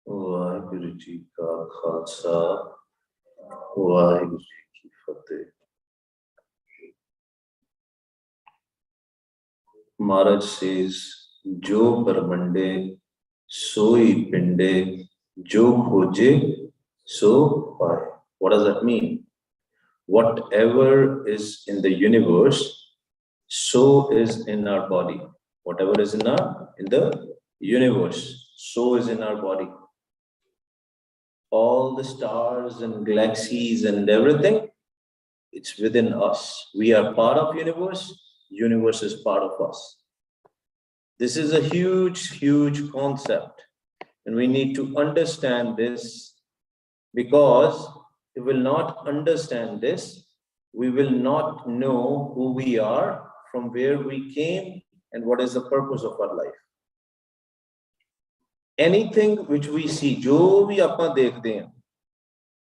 वाहिगुरु जी का खालसा वाहिगुरु जी की फतेह। Maharaj says, जो बरमंडे सोई पिंडे जो खोजे so पाए. What does that mean? Whatever is in the universe, so is in our body. Whatever is in the universe, so is in our body. All the stars and galaxies and everything, it's within us. We are part of universe. Universe is part of us. This is a huge, huge concept. And we need to understand this, because if we will not understand this, we will not know who we are, from where we came, and what is the purpose of our life. Anything which we see, जो भी ਆਪਾਂ देखते हैं,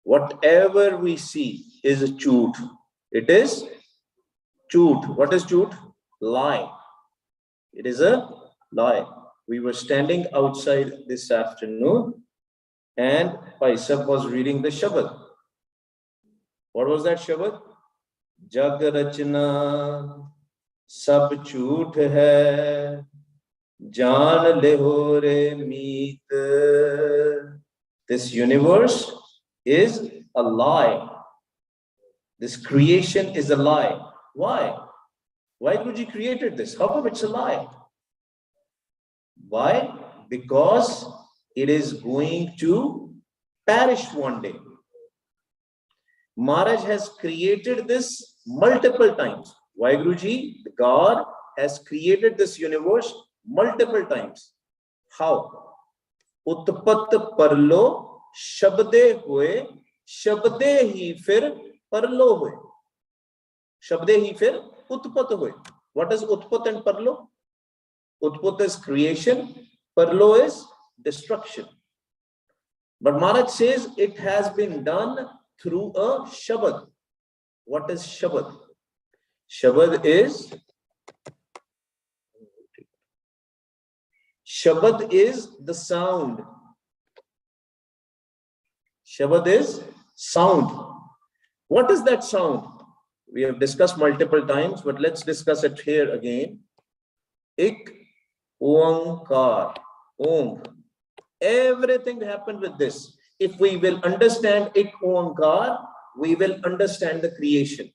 whatever we see is a झूठ. It is झूठ. What is झूठ? Lie. It is a lie. We were standing outside this afternoon, and Paisab was reading the Shabad. What was that Shabad? Jag rachna sab झूठ hai, jaan leho re meet. This universe is a lie. This creation is a lie. Why? Why Guruji created this? How come it's a lie? Why? Because it is going to perish one day. Maharaj has created this multiple times. Why Guruji? God has created this universe multiple times. How? Utpat parlo shabde hue, shabde hi fir parlo hue. Shabde hi fir utpat hue. What is utpat and parlo? Utpat is creation, parlo is destruction. But Maharaj says it has been done through a Shabad. What is Shabad? Shabad is the sound. Shabad is sound. What is that sound? We have discussed multiple times, but let's discuss it here again. Ik Oankar. Om. Everything happened with this. If we will understand Ik Oankar, we will understand the creation.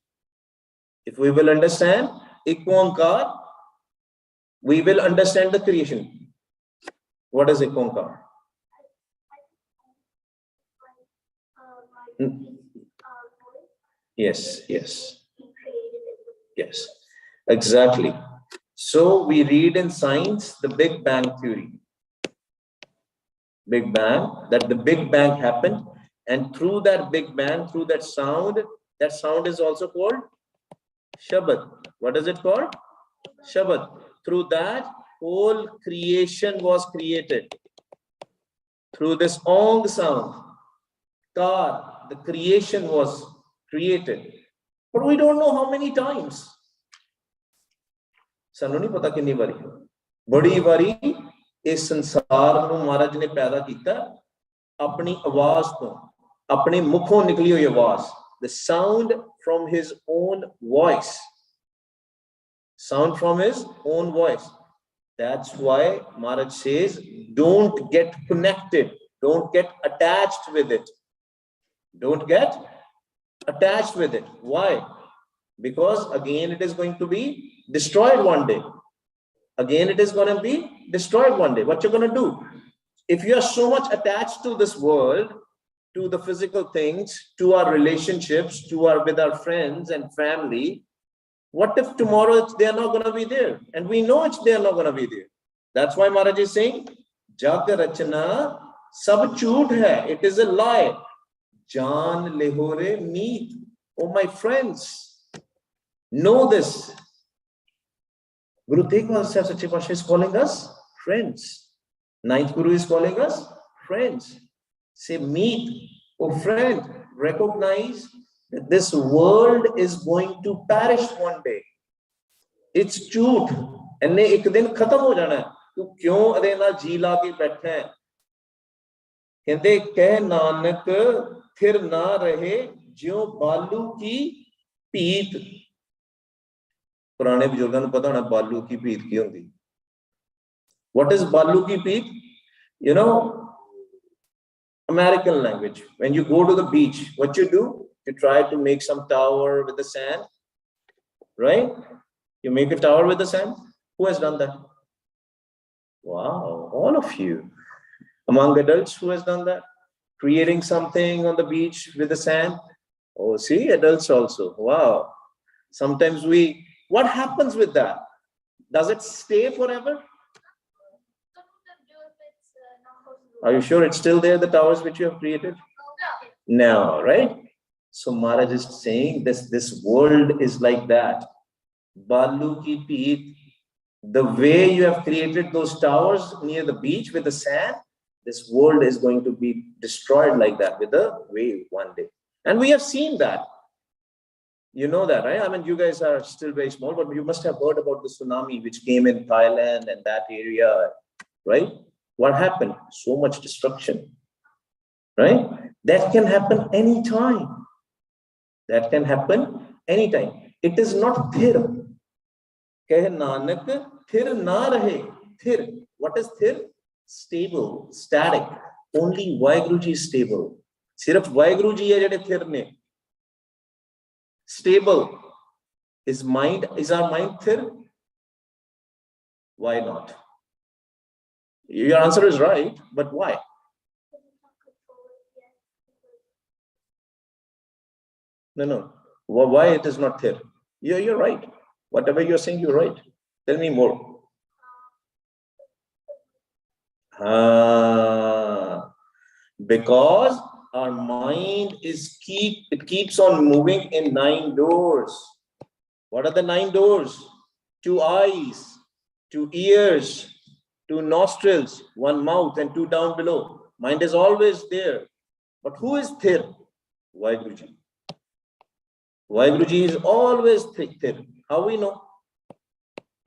If we will understand Ik Oankar, we will understand the creation. What is Ik Oankar? Yes. Yes, exactly. So we read in science the Big Bang theory. Big Bang, that the Big Bang happened, and through that Big Bang, through that sound is also called Shabad. What is it called? Shabad. Through that, whole creation was created. Through this Ong sound, Kar, the creation was created. But we don't know how many times. ਸਾਨੂੰ ਨਹੀਂ ਪਤਾ ਕਿੰਨੀ ਵਾਰੀ. ਬੜੀ ਵਾਰੀ ਇਸ ਸੰਸਾਰ ਨੂੰ ਮਹਾਰਾਜ ਨੇ ਪੈਦਾ ਕੀਤਾ ਆਪਣੀ ਆਵਾਜ਼ ਤੋਂ, ਆਪਣੇ ਮੁਖੋਂ ਨਿਕਲੀ ਹੋਈ ਆਵਾਜ਼. The sound from his own voice. Sound from his own voice. That's why Maharaj says don't get connected, don't get attached with it. Don't get attached with it. Why? Because again, it is going to be destroyed one day. Again, it is going to be destroyed one day. What you're going to do? If you are so much attached to this world, to the physical things, to our relationships, with our friends and family, what if tomorrow they are not going to be there? And we know they are not going to be there. That's why Maharaj is saying, Jag rachna sab chhoot hai. It is a lie. Jaan lehore meet. Oh, my friends, know this. Guru Tegh Bahadur Sahib Sache Paatshah is calling us friends. Ninth Guru is calling us friends. Say, meet, oh friend, recognize that this world is going to perish one day. It's truth. And ek din khatam ho jana hai. Tu kyon ade naal ji la ke baitha hai? Kehde keh Nanak phir na rahe jyo balu ki peet. Purane bujurgan nu pata hona balu ki peet ki hundi. What is balu ki peet? You know, American language. When you go to the beach, what you do? You try to make some tower with the sand, right? You make a tower with the sand. Who has done that? Wow, all of you. Among adults, who has done that? Creating something on the beach with the sand. Oh, see, adults also. Wow. Sometimes what happens with that? Does it stay forever? Are you sure it's still there, the towers which you have created? No, right? So Maharaj is saying this world is like that. Balu ki peet. The way you have created those towers near the beach with the sand, this world is going to be destroyed like that with a wave one day. And we have seen that. You know that, right? I mean, you guys are still very small, but you must have heard about the tsunami which came in Thailand and that area, right? What happened? So much destruction, right? That can happen anytime. That can happen anytime. It is not thir. Keh Nanak, thir na rahe. Thir. What is thir? Stable, static. Only Vaheguruji is stable. Sirf Vaheguruji hai jade thir ne. Stable. Is our mind thir? Why not? Your answer is right, but why? No. Why it is not there? You're right. Whatever you're saying, you're right. Tell me more. Because our mind keeps on moving in 9 doors. What are the 9 doors? 2 eyes, 2 ears, 2 nostrils, 1 mouth, and 2 down below. Mind is always there. But who is thir? Vaheguruji. Vaheguruji is always thir. How we know?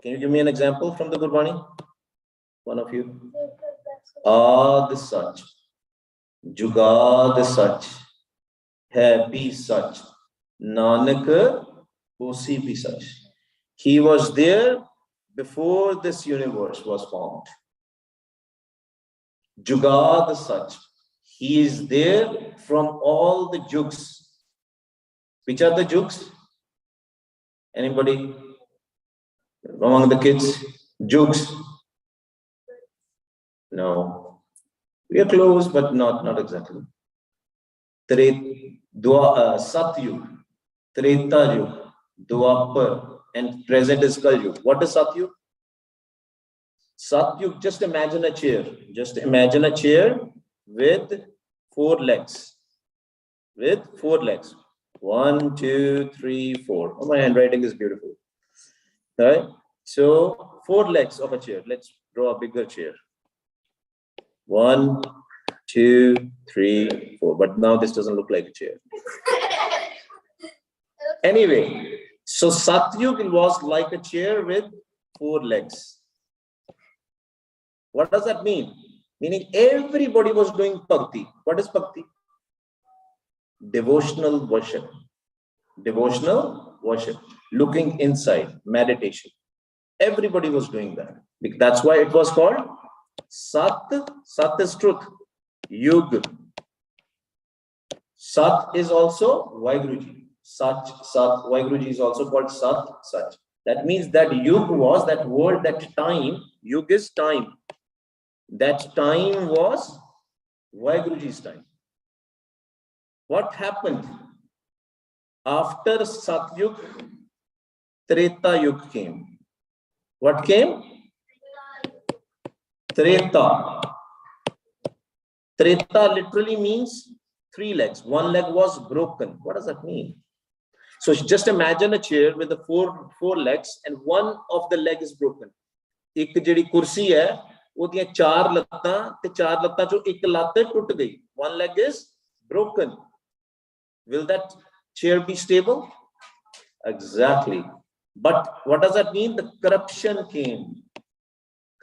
Can you give me an example from the Gurbani? One of you. Ad Sach, Jugad Sach, Hai Bhi Sach, Nanak Hosi Bhi Sach. He was there before this universe was formed. Jugad Sach. He is there from all the jugs. Which are the jugs? Anybody among the kids? Jugs? No. We are close, but not exactly. Satyug, Treta Yug, Dwapar, and present is Kal Yug. What is Satyug? Satyug, just imagine a chair. Just imagine a chair with 4 legs. With 4 legs. 1, 2, 3, 4. Oh, my handwriting is beautiful. All right. So 4 legs of a chair. Let's draw a bigger chair. 1, 2, 3, 4. But now this doesn't look like a chair. Anyway, so Satyug was like a chair with 4 legs. What does that mean? Meaning everybody was doing bhakti. What is bhakti? Devotional worship. Devotional worship. Looking inside, meditation. Everybody was doing that. That's why it was called Sat, Sat is truth. Yug. Sat is also Vaiguruji. Sat, Vaiguruji is also called Sat, Sach. That means that Yug was that word, that time. Yug is time. That time was Vaiguruji's time. What happened? After Satyug, Treta Yug came. What came? Treta. Treta literally means 3 legs. 1 leg was broken. What does that mean? So just imagine a chair with the four legs and one of the leg is broken. एक जिहड़ी कुर्सी है ਉਹਦੀਆਂ 4 ਲੱਤਾਂ ਤੇ 4 ਲੱਤਾਂ ਚੋਂ ਇੱਕ ਲੱਤ ਟੁੱਟ ਗਈ. One leg is broken. Will that chair be stable? Exactly. But what does that mean? The corruption came.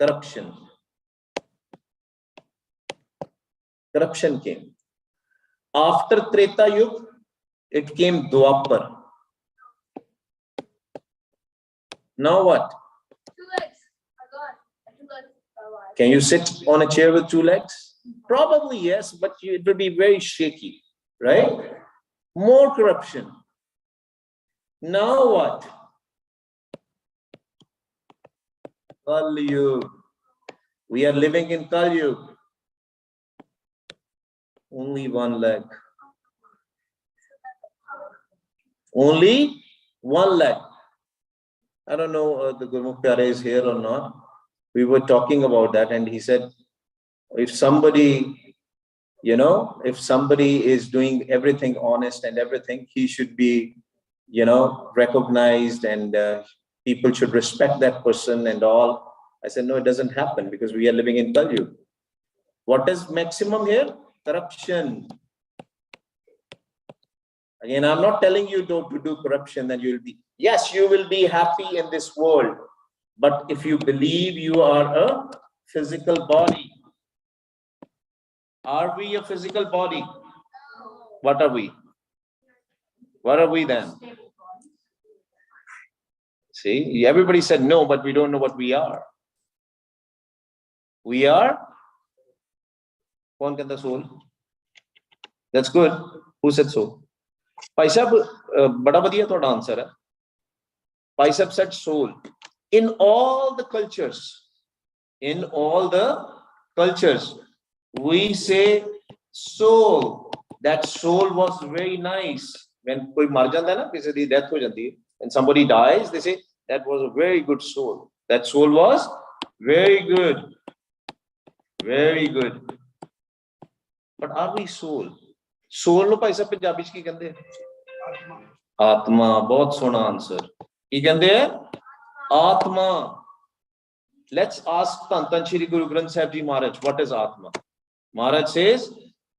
Corruption. Corruption came. After Treta Yuga, it came Dwapar. Now what? 2 legs are gone. 2 legs are alive. Can you sit on a chair with 2 legs? Probably yes, but it will be very shaky, right? More corruption. Now what? Kal Yuga. We are living in Kal Yuga. Only 1 leg. Only 1 leg. I don't know the Gurmukh Pyare is here or not. We were talking about that and he said, if somebody, if somebody is doing everything honest and everything, he should be, recognized and people should respect that person and all. I said, no, it doesn't happen because we are living in Kal Yuga. What is maximum here? Corruption. Again, I'm not telling you to do corruption, then you will be, yes, you will be happy in this world. But if you believe you are a physical body, are we a physical body? What are we? What are we then? See, everybody said no, but we don't know what we are. We are? Kaun kehta soul? That's good. Who said so? Bhai Sahab, bada vadiya toda answer hai. Bhai Sahab said soul. In all the cultures, we say soul. That soul was very nice. When koi mar janda hai na, kisi di death ho jandi hai, and somebody dies, they say that was a very good soul. That soul was very good. Very good. But are we soul? Soul no Bhai Sahab Punjabi ਚ ਕੀ ਕਹਿੰਦੇ? ਆਤਮਾ. ਬਹੁਤ ਸੋਹਣਾ answer. ਕੀ ਕਹਿੰਦੇ ਹੈ? Atma. Let's ask Tan Shri Guru Granth Sahib Ji Maharaj, what is Atma? Maharaj says,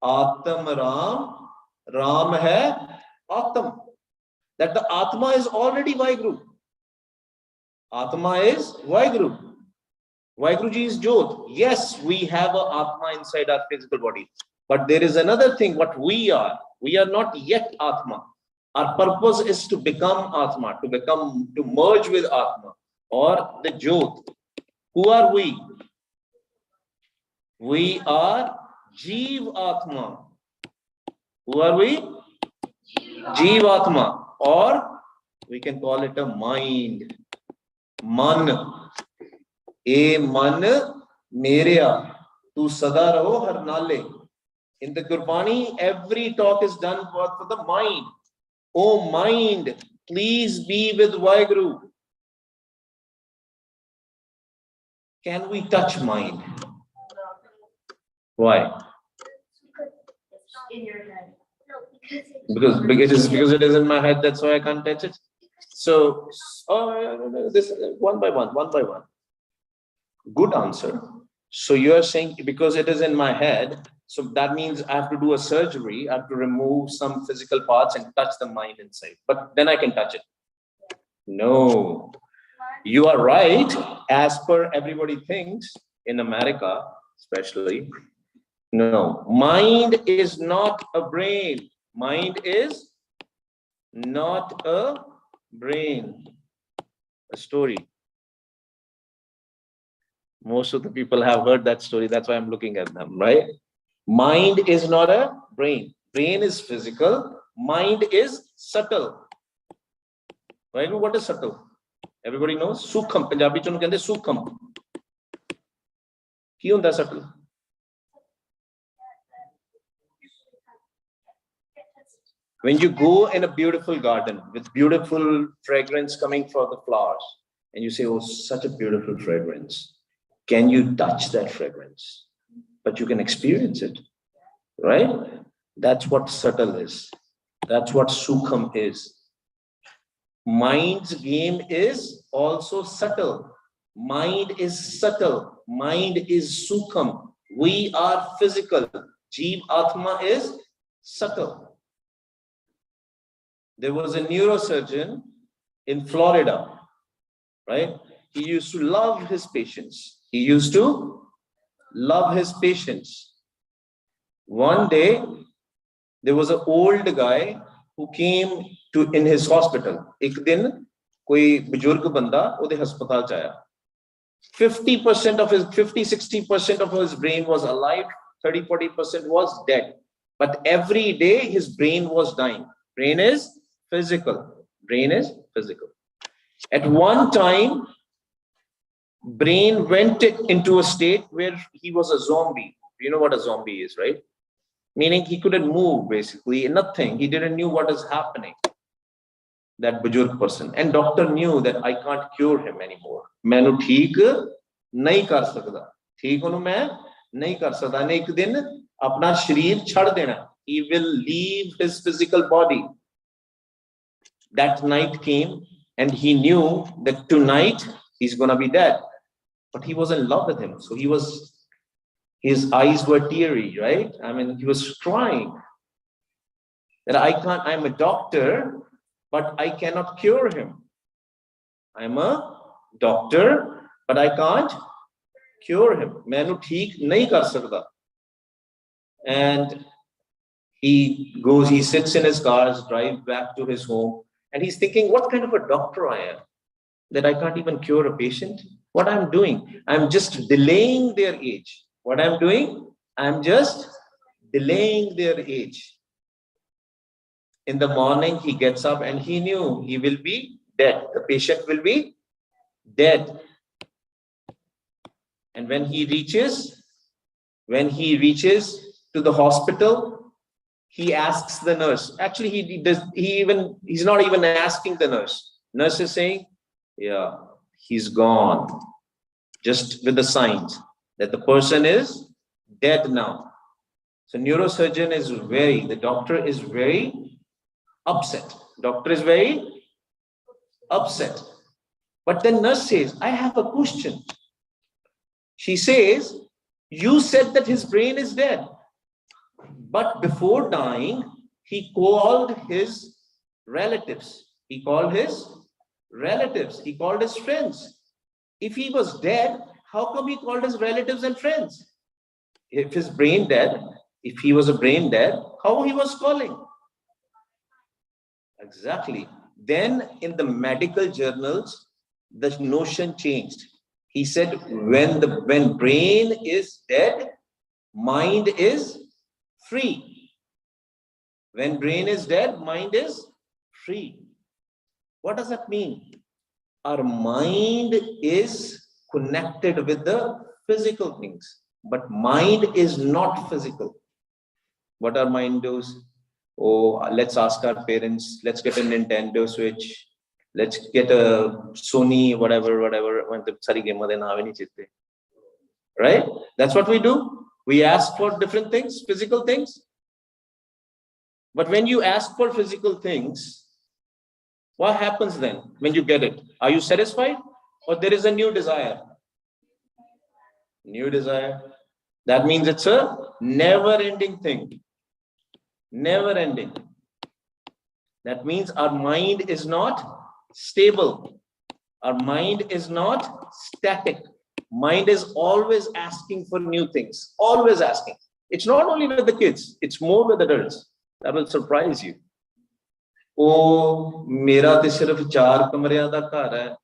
Atam Ram, Ram hai Atam. That the Atma is already Vaiguru. Atma is Vaiguru. Vaiguruji is Jyot. Yes, we have an Atma inside our physical body. But there is another thing, what we are. We are not yet Atma. Our purpose is to become Atma, to merge with Atma or the Jyot. Who are we? We are Jeev Atma. Who are we? Jeev Atma. Or we can call it a mind. Man. E man mereya. Tu sada raho har nale. In the Gurbani, every talk is done for the mind. Oh mind, please be with Vaiguru. Can we touch mind? Why? In your head. Because it is in my head, that's why I can't touch it. So, this one by one. Good answer. So you are saying because it is in my head, so that means I have to do a surgery, I have to remove some physical parts and touch the mind inside. But then I can touch it. No. You are right, as per everybody thinks in America, especially. No, mind is not a brain. Mind is not a brain. A story. Most of the people have heard that story. That's why I'm looking at them, right? Mind is not a brain. Brain is physical. Mind is subtle. Right? What is subtle? Everybody knows? Sukham. Punjabi ਚ ਉਹਨੂੰ ਕਹਿੰਦੇ sukham. ਕੀ ਹੁੰਦਾ subtle? When you go in a beautiful garden with beautiful fragrance coming from the flowers, and you say, oh, such a beautiful fragrance. Can you touch that fragrance? But you can experience it, right? That's what subtle is. That's what sukham is. Mind's game is also subtle. Mind is subtle. Mind is sukham. We are physical. Jeev Atma is subtle. There was a neurosurgeon in Florida, right? He used to love his patients. He used to love his patients. One day, there was an old guy who came to in his hospital. एक दिन कोई बुजुर्ग बंदा उधे हस्पताल जाया. 50% of his 50-60% of his brain was alive. 30-40% was dead. But every day his brain was dying. Brain is physical. Brain is physical. At one time, brain went into a state where he was a zombie. You know what a zombie is, right? Meaning he couldn't move, basically, nothing. He didn't know what is happening. That bujurg person. And doctor knew that I can't cure him anymore. Mainu theek nahi kar sakda. Theek onu main nahi kar sakda. Ne ek din apna shareer chhad dena. He will leave his physical body. That night came and he knew that tonight he's going to be dead. But he was in love with him. So his eyes were teary, right? I mean, he was crying. That I'm a doctor, but I cannot cure him. I'm a doctor, but I can't cure him. Mainu theek nahi kar sakda. And he sits in his car, drives back to his home, and he's thinking, what kind of a doctor I am? That I can't even cure a patient? What I'm doing? I'm just delaying their age. What I'm doing? I'm just delaying their age. In the morning, he gets up and he knew he will be dead. The patient will be dead. And when he reaches to the hospital, he asks the nurse. Actually, he's not even asking the nurse. Nurse is saying, yeah, he's gone. Just with the signs that the person is dead now. So neurosurgeon the doctor is very upset. Doctor is very upset. But then nurse says, I have a question. She says, you said that his brain is dead. But before dying, he called his relatives. He called his friends. If he was dead, how come he called his relatives and friends? If he was a brain dead, how he was calling? Exactly. Then in the medical journals, the notion changed. He said, when brain is dead, mind is free. When brain is dead, mind is free. What does that mean? Our mind is connected with the physical things, but mind is not physical. What our mind does? Oh, let's ask our parents, let's get a Nintendo Switch, let's get a Sony, whatever. Right? That's what we do. We ask for different things, physical things. But when you ask for physical things, what happens then when you get it? Are you satisfied? Or there is a new desire? New desire. That means it's a never-ending thing. Never-ending. That means our mind is not stable. Our mind is not static. Mind is always asking for new things. Always asking. It's not only with the kids. It's more with adults. That will surprise you. Oh, mera te sirf 4 kamriyan da ghar hai.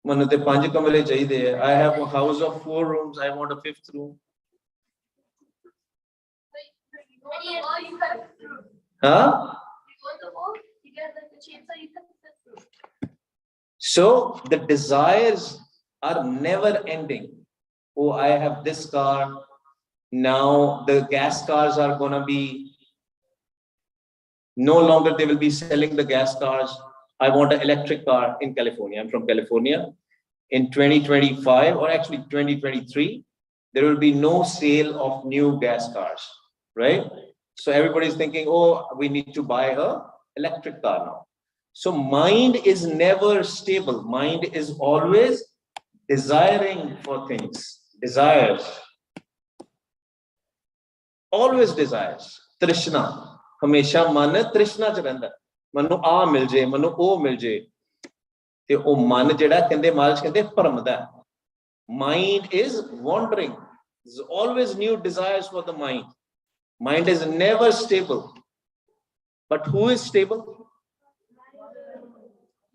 ਮੈਨੂੰ ਤੇ 5 ਕਮਰੇ ਚਾਹੀਦੇ ਹੈ. I have a house of 4 rooms. I want a 5th room. And you go, you cut it through. Huh? You go to the wall, you get like the chainsaw, you cut it through. So the desires are never ending. Oh, I have this car. Now the gas cars are gonna be no longer, they will be selling the gas cars. I want an electric car in California. I'm from California. In 2025 or actually 2023, there will be no sale of new gas cars, right? So everybody is thinking, oh, we need to buy a electric car now. So mind is never stable. Mind is always desiring for things. Desires. Always desires. Trishna. हमेशा मन तृष्णा च रहिंदा. मनु आ मिल जे, मनु ओ मिल जे. ते ओ मन जिहड़ा कहंदे महाराज कहंदे भरमदा. Mind is wandering. There's always new desires for the mind. Mind is never stable. But who is stable?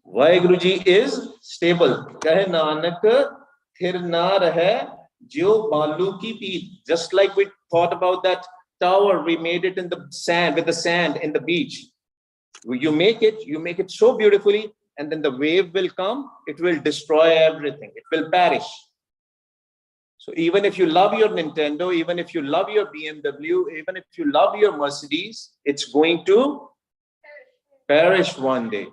Vaheguru Ji is stable. Kahe Nanak thir na rahe jo balu ki peet. Just like we thought about that tower, we made it in the sand, with the sand in the beach. You make it so beautifully, and then the wave will come, it will destroy everything. It will perish. So even if you love your Nintendo, even if you love your BMW, even if you love your Mercedes, it's going to perish one day.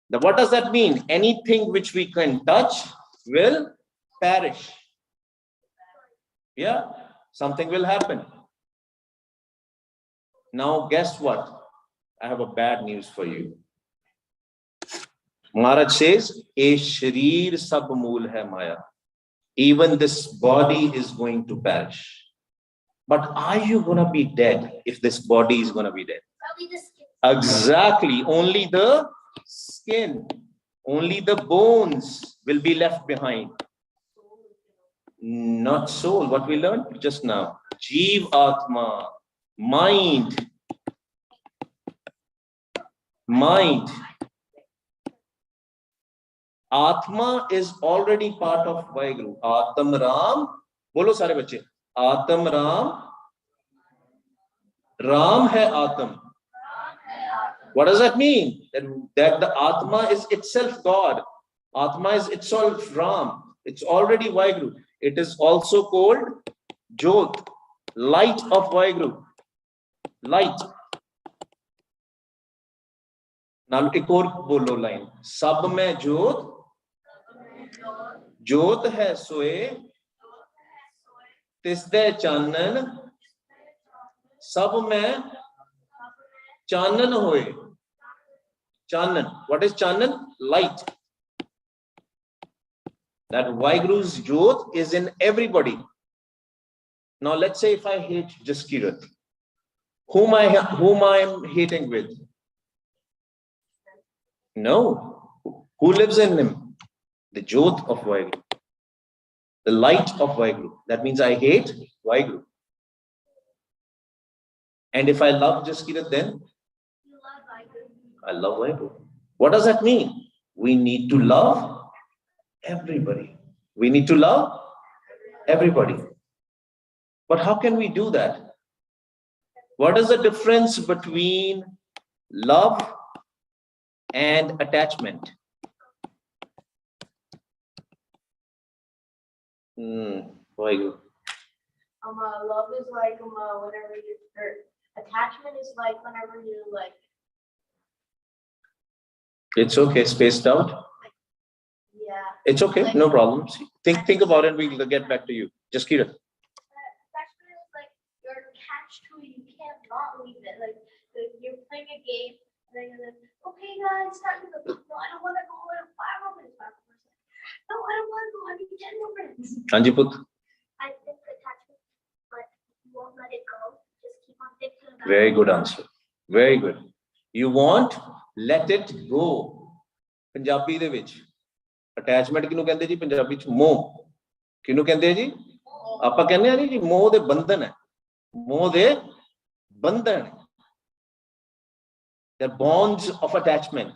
Now, what does that mean? Anything which we can touch will perish. Yeah, something will happen. Now, guess what? I have a bad news for you. Maharaj says, "E sharir sab mool hai maya." Even this body is going to perish. But are you going to be dead if this body is going to be dead? Probably the skin. Exactly. Only the skin, only the bones will be left behind. Not soul. What we learned just now. Jeev Atma. Mind. Mind. Atma is already part of Vaheguru. Atam Ram. Bolo sare bache. Atam Ram. Ram hai Atam. What does that mean? That the Atma is itself God. Atma is itself Ram. It's already Vaheguru. It is also called Jyot. Light of Vaheguru. Light. Now एक और बोलो line. सब में ज्योत ज्योत है सोए तिसदे चानन सब में चानन होए. Chanan. What is Chanan? Light. That Vaheguru's Jyot is in everybody. Now let's say if I hate Jaskirat, whom I am hating with? No. Who lives in him? The Jyot of Vaheguru. The light of Vaheguru. That means I hate Vaheguru. And if I love Jaskirat, then You love Vaheguru. I love Vaheguru. What does that mean? We need to love everybody. We need to love everybody. But how can we do that? What is the difference between love and attachment? Vaheguru. Love is like whenever you, or attachment is like whenever you like. It's okay, spaced out. Yeah. It's okay, no problem. Think about it. We'll get back to you. Just keep it. Attachment is like you're attached to it. You can't not leave it. Like you're playing a game, and then you're like, okay, guys, start with the. No, I don't want to go. I have 5 more minutes. 5 more minutes. No, I don't want to go. I need 10 more minutes. Anji Put. I think attachment, but you won't let it go. Just keep on thinking about it. Very good answer. Very good. You want let it go. Punjabi ਦੇ ਵਿੱਚ attachment ਕਿਹਨੂੰ ਕਹਿੰਦੇ ਜੀ? ਪੰਜਾਬੀ ਚ ਮੋਹ ਕਿਹਨੂੰ ਕਹਿੰਦੇ ਜੀ? ਆਪਾਂ ਕਹਿੰਦੇ ਆ ਜੀ ਮੋਹ ਦੇ ਬੰਧਨ ਹੈ. ਮੋਹ ਦੇ ਬੰਧਨ. The bonds of attachment.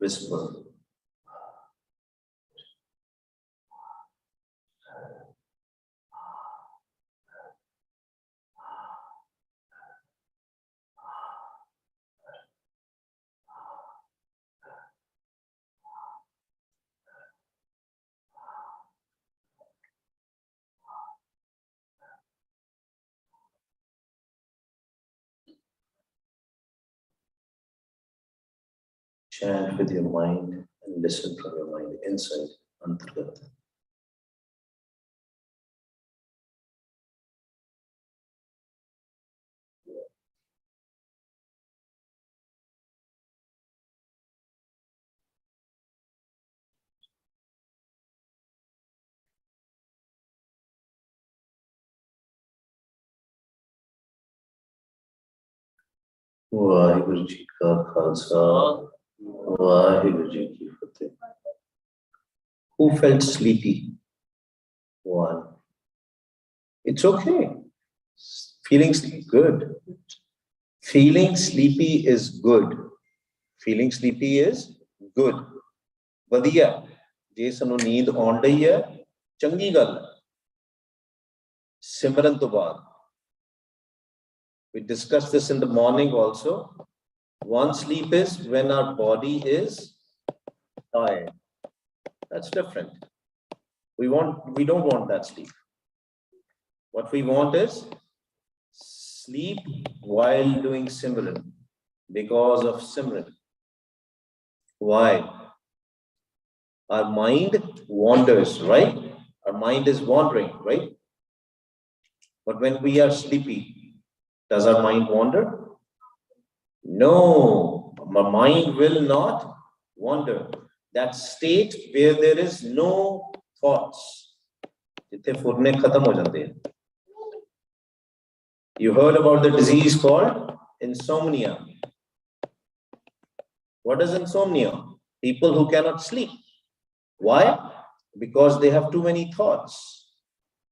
Whisper. Chant with your mind and listen from your mind inside, Antargat. Waheguru ji का खालसा, वाहिगुरु जी की फतेह. Who felt sleepy? One. It's okay. Feeling sleepy, good. Feeling sleepy is good. Feeling sleepy is good. ਵਧੀਆ. ਜੇ ਸਾਨੂੰ ਨੀਂਦ ਆਉਣ ਡਈ ਹੈ, ਚੰਗੀ ਗੱਲ ਹੈ. ਸਿਮਰਨ ਤੋਂ ਬਾਅਦ. We discussed this in the morning also. One sleep is when our body is tired. That's different. We don't want that sleep. What we want is sleep while doing Simran, because of Simran. Why? Our mind wanders, right? Our mind is wandering, right? But when we are sleepy, does our mind wander? No, our mind will not wander. That state where there is no thoughts. You heard about the disease called insomnia. What is insomnia? People who cannot sleep. Why? Because they have too many thoughts.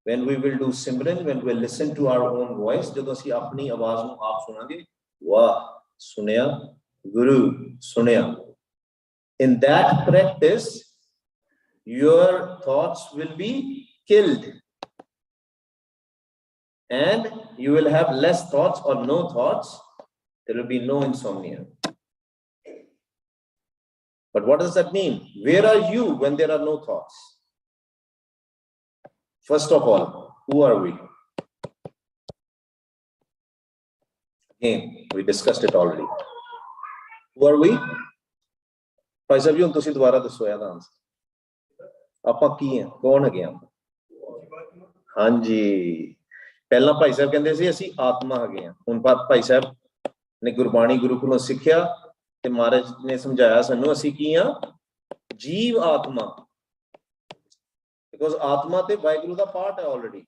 When we will do Simran, when we listen to our own voice, ਜਦੋਂ ਅਸੀਂ ਆਪਣੀ ਆਵਾਜ਼ ਨੂੰ ਆਪ ਸੁਣਾਂਗੇ, ਵਾਹ ਸੁਣਿਆ, ਗੁਰੂ ਸੁਣਿਆ. In that practice, your thoughts will be killed. And you will have less thoughts or no thoughts. There will be no insomnia. But what does that mean? Where are you when there are no thoughts? First of all, who are we? Again, we discussed it already. Who are we? Bhai Sahib ji ਹੁਣ ਤੁਸੀਂ ਦੁਬਾਰਾ ਦੱਸੋ ਇਹਦਾ answer. ਆਪਾਂ ਕੀ ਹਾਂ, ਕੌਣ ਹੈਗੇ ਆਪਾਂ? ਹਾਂਜੀ, ਪਹਿਲਾਂ ਭਾਈ ਸਾਹਿਬ ਕਹਿੰਦੇ ਸੀ ਅਸੀਂ ਆਤਮਾ ਹੈਗੇ ਹਾਂ. ਹੁਣ ਭਾਈ ਸਾਹਿਬ ਨੇ ਗੁਰਬਾਣੀ ਗੁਰੂ ਕੋਲੋਂ ਸਿੱਖਿਆ ਤੇ ਮਹਾਰਾਜ ਨੇ ਸਮਝਾਇਆ ਸਾਨੂੰ ਅਸੀਂ ਕੀ ਹਾਂ? ਜੀਵ ਆਤਮਾ. Because ਆਤਮਾ ਤੇ ਵਾਹਿਗੁਰੂ ਦਾ ਪਾਰਟ ਹੈ ਆਲਰੇਡੀ.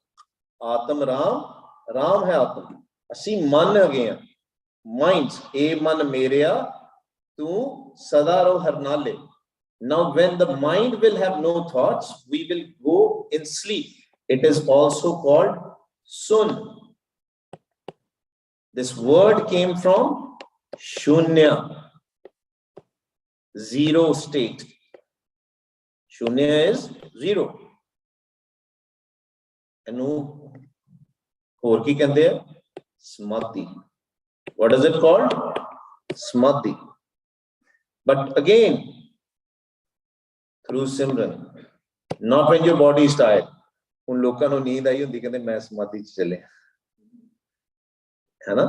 ਆਤਮ ਰਾਮ, ਰਾਮ ਹੈ ਆਤਮ. ਅਸੀਂ ਮਨ ਹੈਗੇ ਹਾਂ. ਮਾਈਂਡਸ, ਇਹ ਮਨ ਮੇਰਿਆ ਤੂੰ ਸਦਾ ਰਹੋ ਹਰ ਨਾਲੇ. Now when the mind will have no thoughts, we will go in sleep. It is also called sun. This word came from shunya, zero state. Shunya is zero. ਇਹਨੂੰ ਹੋਰ ਕੀ ਕਹਿੰਦੇ ਆ? ਸਮਾਧੀ. What is it called? Samadhi. But again, through Simran, Not when your body is tired. उन लोगों को नींद आई होती कहते मैं समाधि च चले है ना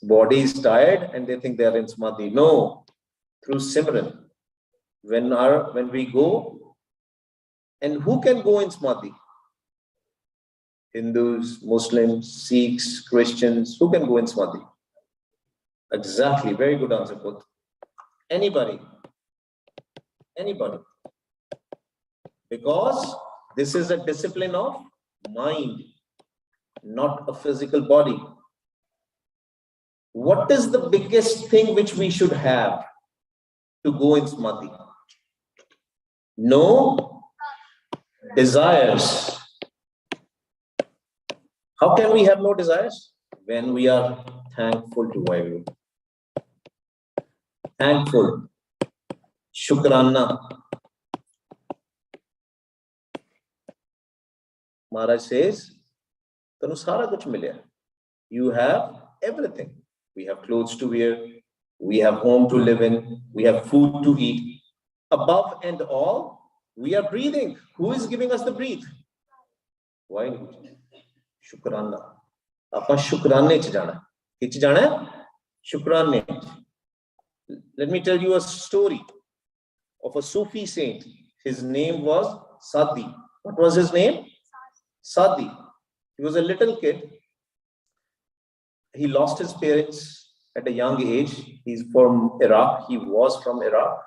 body is tired and they think they are in samadhi. No, through Simran. When we go, and who can go in samadhi? Hindus, Muslims, Sikhs, Christians, who can go in samadhi? Exactly, very good answer, both. Anybody. Because this is a discipline of mind, not a physical body. What is the biggest thing which we should have to go in samadhi? No desires. How can we have no desires? When we are thankful to Vaheguru. Thankful. Shukrana. Maharaj says, Tanu sara kuch milya. You have everything. We have clothes to wear. We have home to live in. We have food to eat. Above and all, we are breathing. Who is giving us the breath? Why? Shukrana. Apa shukrane ch jana. Kich jana? Shukrane. Let me tell you a story of a Sufi saint. His name was Sadi. What was his name? Sadi. He was a little kid. He lost his parents at a young age. He's from Iraq. He was from Iraq.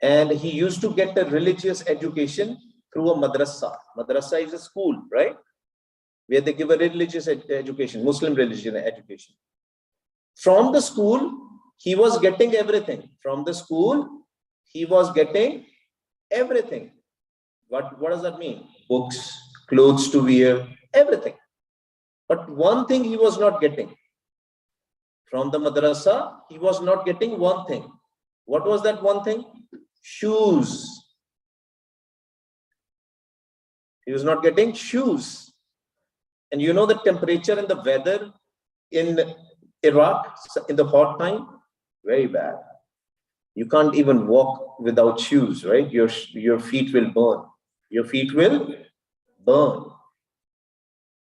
And he used to get a religious education through a madrasa. Madrasa is a school, right? Where they give a religious education, Muslim religion education. From the school, he was getting everything. From the school, he was getting everything. What does that mean? Books, clothes to wear, everything. But one thing he was not getting. From the madrasa, he was not getting one thing. What was that one thing? Shoes. He was not getting shoes. And you know the temperature and the weather in Iraq in the hot time? Very bad. You can't even walk without shoes, right? Your feet will burn. Your feet will burn.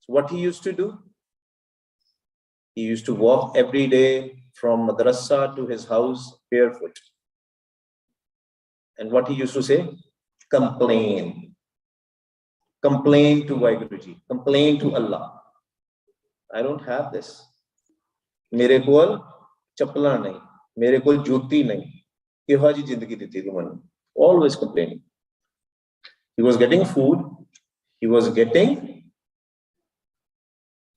So what he used to do? He used to walk every day from madrasa to his house barefoot. And what he used to say? Complain. Complain to Vaheguru. Complain to Allah. I don't have this. मेरे कोल चप्पला नहीं, मेरे कोल जूती नहीं, किहा जी जिंदगी दी थी तुमने. Always complaining. He was getting food, he was getting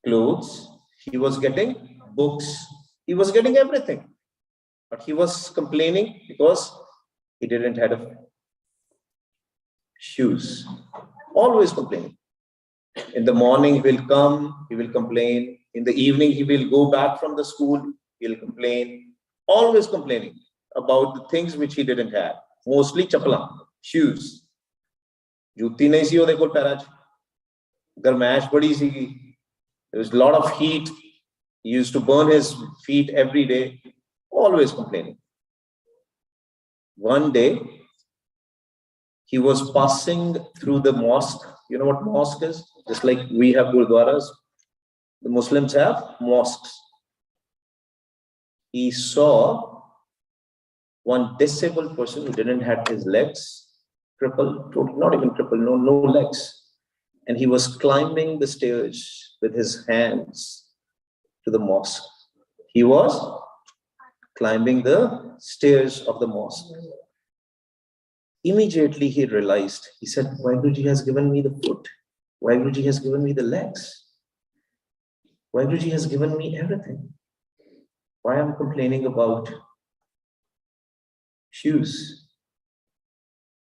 clothes, he was getting books, he was getting everything. But he was complaining because he didn't have shoes. Always complaining. In the morning he will come, he will complain. In the evening he will go back from the school, he'll complain. Always complaining about the things which he didn't have. Mostly chapla, shoes. Jutti nahi si ode kol paira ch. Garmaish badi si. There was a lot of heat. He used to burn his feet every day. Always complaining. One day, he was passing through the mosque. You know what mosque is? Just like we have gurdwaras, the Muslims have mosques. He saw one disabled person who didn't have his legs, crippled, not even crippled, no legs. And he was climbing the stairs with his hands to the mosque. He was climbing the stairs of the mosque. Immediately he realized, he said, Vaheguru has given me the foot. Vaheguru has given me the legs. Vaheguru has given me everything. Why am I complaining about shoes?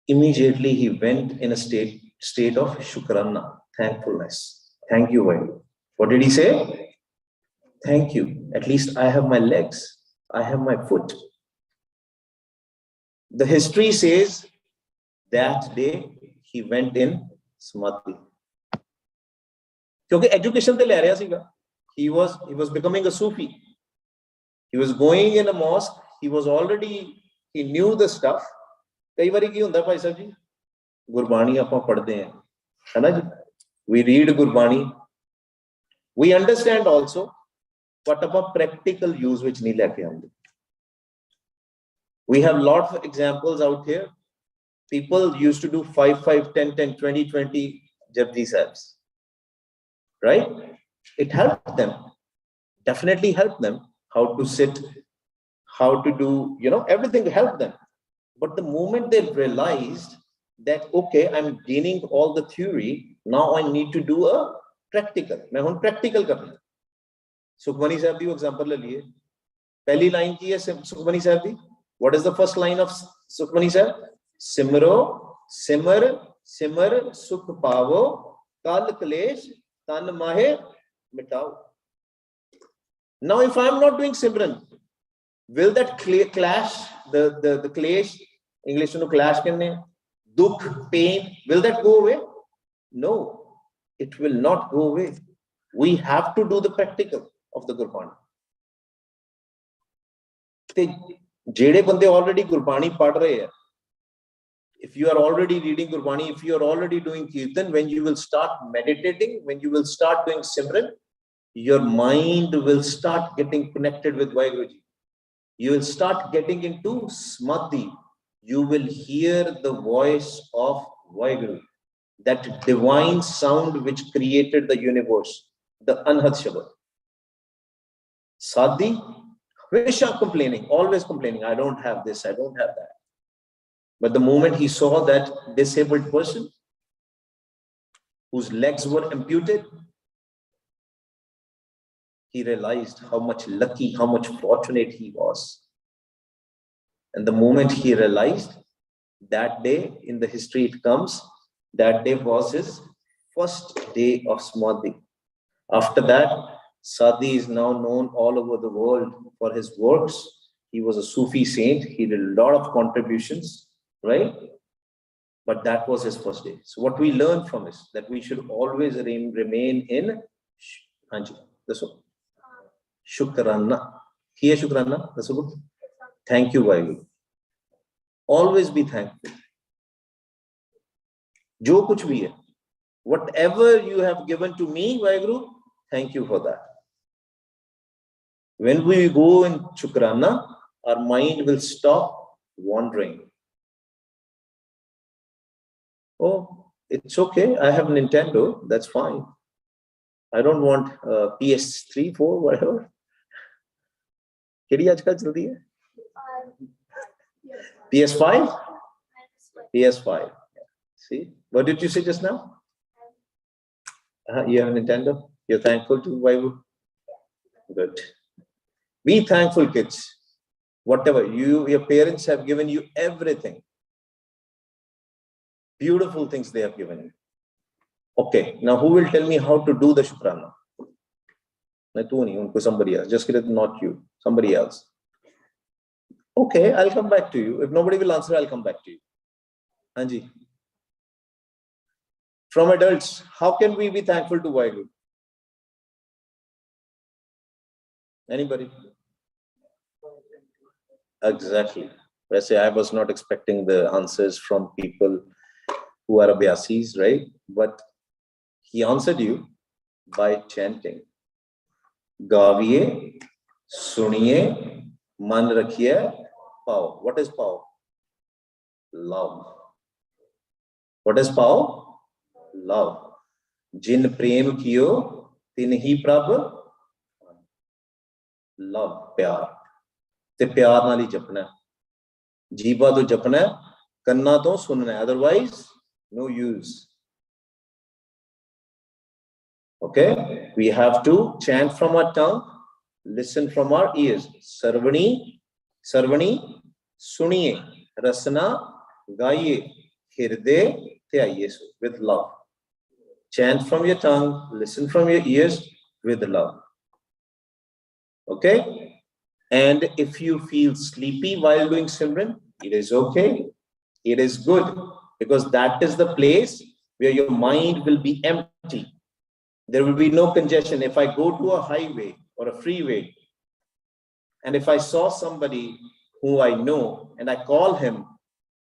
Immediately he went in a state of shukrana, thankfulness. Thank you, Vaheguru. What did he say? Thank you. At least I have my legs. I have my foot. The history says that day he went in samadhi. Because education te le raya siga. He was becoming a Sufi. He was going in a mosque. He knew the stuff. कई बारी की हुंदा भाई साहब जी गुरबाणी आपां पढ़दे हैं है ना जी we read Gurbani we understand also but आपां practical use विच नहीं लेके आंदे we have lots of examples out here people used to do 5 5 10 10 20 20 japji sahibs right it helped them definitely helped them how to sit how to do everything helped them but the moment they realized that okay I'm gaining all the theory now I need to do a practical main hun practical karna sukhmani sahib di example le liye pehli line ki hai sukhmani sahib di what is the first line of sukhmani sahib simro simar simar sukh pavo kal klesh tan mahe mitao now if I am not doing simran will that clash the clash English no clash karne dukh pain will that go away no it will not go away we have to do the practical of the gurbani te jehde bande already gurbani pad rahe hai if you are already reading gurbani if you are already doing kirtan when you will start meditating when you will start doing simran your mind will start getting connected with Vaheguru Ji you will start getting into samadhi you will hear the voice of Vaheguru, that divine sound which created the universe, the Anhat Shabad. Sadhi, Hamesha complaining, always complaining, I don't have this, I don't have that. But the moment he saw that disabled person whose legs were amputed, he realized how much lucky, how much fortunate he was. And the moment he realized, that day in the history it comes, that day was his first day of Samadhi. After that, Sadi is now known all over the world for his works. He was a Sufi saint. He did a lot of contributions, right? But that was his first day. So what we learn from this, that we should always remain in Hanji. That's all. Shukrana. Here Shukrana. That's all. Thank you, Vaheguru. Always be thankful. Jo kuch bhi hai. Whatever you have given to me, Vaheguru, thank you for that. When we go in Shukrana, our mind will stop wandering. Oh, it's okay. I have Nintendo. That's fine. I don't want PS3, 4, whatever. PS5? PS5. See? What did you say just now? You have Nintendo? You're thankful to Vaheguru? Good. Be thankful, kids. Whatever. Your parents have given you everything. Beautiful things they have given you. Okay. Now who will tell me how to do the Shukrana? Somebody else. Just not you. Somebody else. Okay, I'll come back to you. If nobody will answer, I'll come back to you. Anji. From adults, how can we be thankful to Vaheguru? Anybody? Exactly. I was not expecting the answers from people who are Abhyasis, right? But he answered you by chanting. Gaviye, suniye, man rakhiye, pao. What is pao? Love. What is pao? Love. Jin prem kiyo, tin hi prabh. Love, pyar. Te pyar naal hi japna. Jeeva to japna, kanna to sunna. Otherwise, no use. Okay? We have to chant from our tongue, listen from our ears. Sarvani, suniye, rasana, gaiye, hirde, theaiye. With love. Chant from your tongue, listen from your ears with love. Okay? And if you feel sleepy while doing Simran, it is okay. It is good. Because that is the place where your mind will be empty. There will be no congestion. If I go to a highway or a freeway, and if I saw somebody who I know and I call him,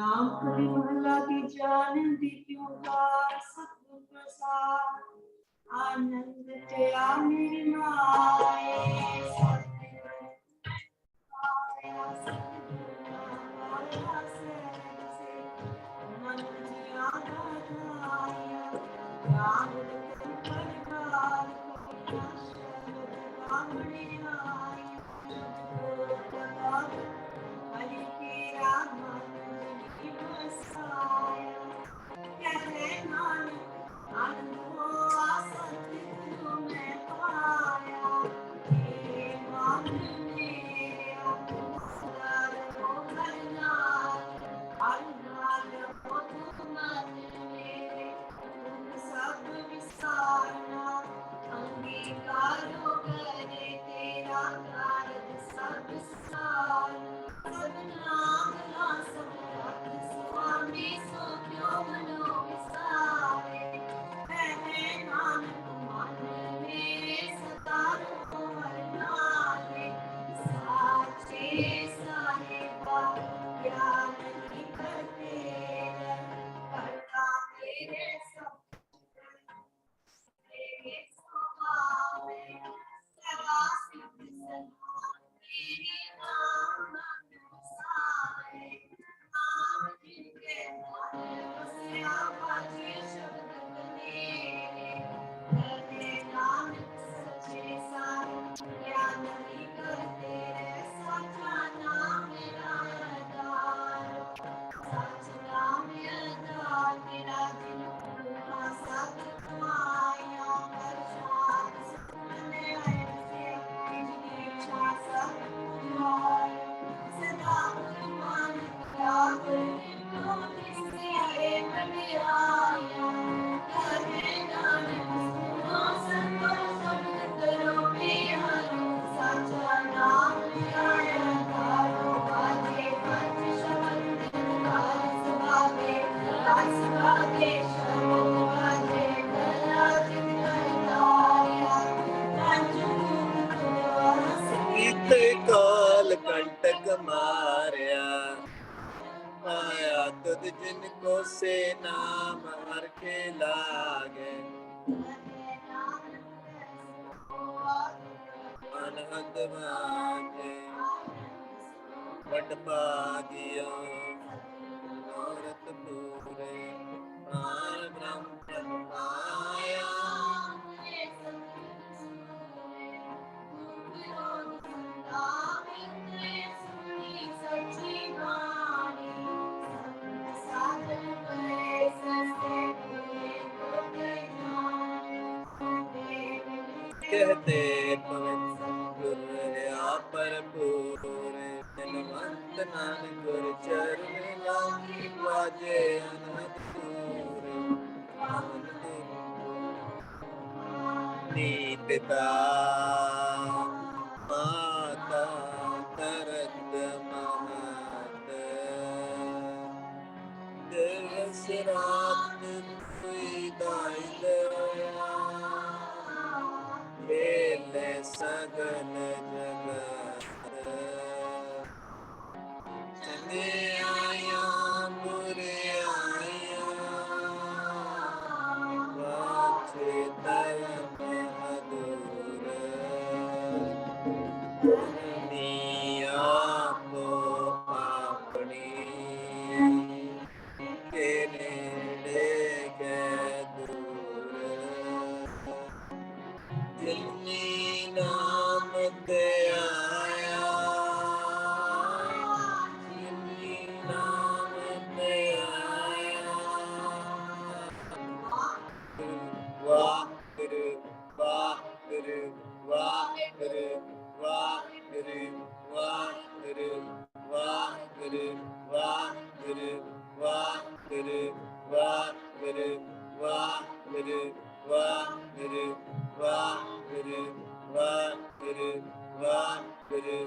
नाम कभी महला की जान दीपी ओंकार सतगुर प्रसाद आनंद तेरा मेरी माए सतगुर आया सतगुर आया से मन जियादा आया ज्ञान पर काल को शब्द कामने आया तुझको प्रताप हरि के राम जी बसाया क्या है नानक आनंद हो सतगुरु में पाया हे मन मेरा सदा रहो हरनाल हरनाल हो तुम मन मेरे तुम सब विसारना अंगीकारो करे तेरा कारज सब सार सब नाम ना सब स्वामी सो क्यों मनो विसारे है नानक मन मेरे सदा रहो हरनाले साचे साहिबा क्या नहीं करते करता तेरे सब तेरे स्वभाव में सदा सिद्ध सन्मान तेरे नाम अनुसारे नाम जिनके मन बसया बाजे शब्द बनेरे कहते नानक सच्चे सार क्या नहीं करते रे सच्चा नाम मेरा आधार सच नाम आधार मेरा दिल पूरा सत कमाया कर शांत सुमने ऐसे जिनकी इच्छा सब पूजाए सदा गुरुमान क्या गुरु जिससे एक आया कहे नानक सुनो संतो शब्द करो बिहारो साचा नाम आया तारो बाजे पंच शब्द कार सुभागे कार सुभागे शब्द बाजे गला जित करताया पंच भूत तुम ਕੀਤੇ ਕਾਲ ਕੰਟਕ ਮਾਰਿਆ ਆਇਆ ਤੁਧ ਜਿਨ ਕੋ ਸੇ ਨਾਮ ਹਰ ਕੇ ਲਾਗੇ ਅਨਹਦ ਵਾਜੇ ਵਡ ਭਾਗਿਆ ਮਨੋਰਥ ਪੂਰੇ ਪਾਰ ਬ੍ਰਹਮ ਪਰਮਾਇਆ कहते पवित्र गुर है भरपूर धनवंत नानक गुर चरण लागी बाजे अनहद दूर नी पिता माता तरत महत दिवस रात कोई दाई खेले सगल जगत चले आया बुरे आया वाचे धर्म अधूर आपो अपनी के नेड़े के दूर जिन्नी नाम ते आया जिन्नी नाम ते आया वाहिगुरु वाहिगुरु वाहिगुरु वाहिगुरु वाहिगुरु वाहिगुरु वाहिगुरु वाहिगुरु वाहिगुरु वाहिगुरु वाहिगुरु वाहिगुरु वाहिगुरु वाहिगुरु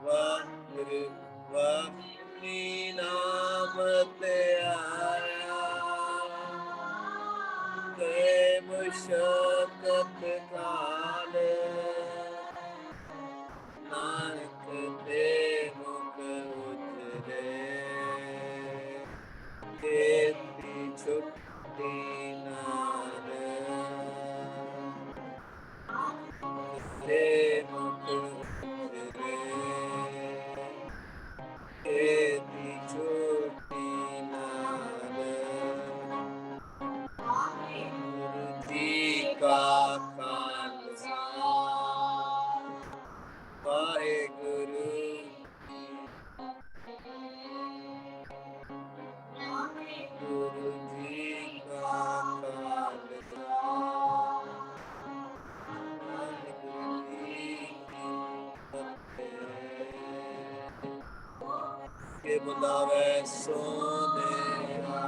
वाहिगुरु वाहिगुरु नाम ते आया ते मुशक्कत काल नानक ते मुख उजरे बुलावे सोनिया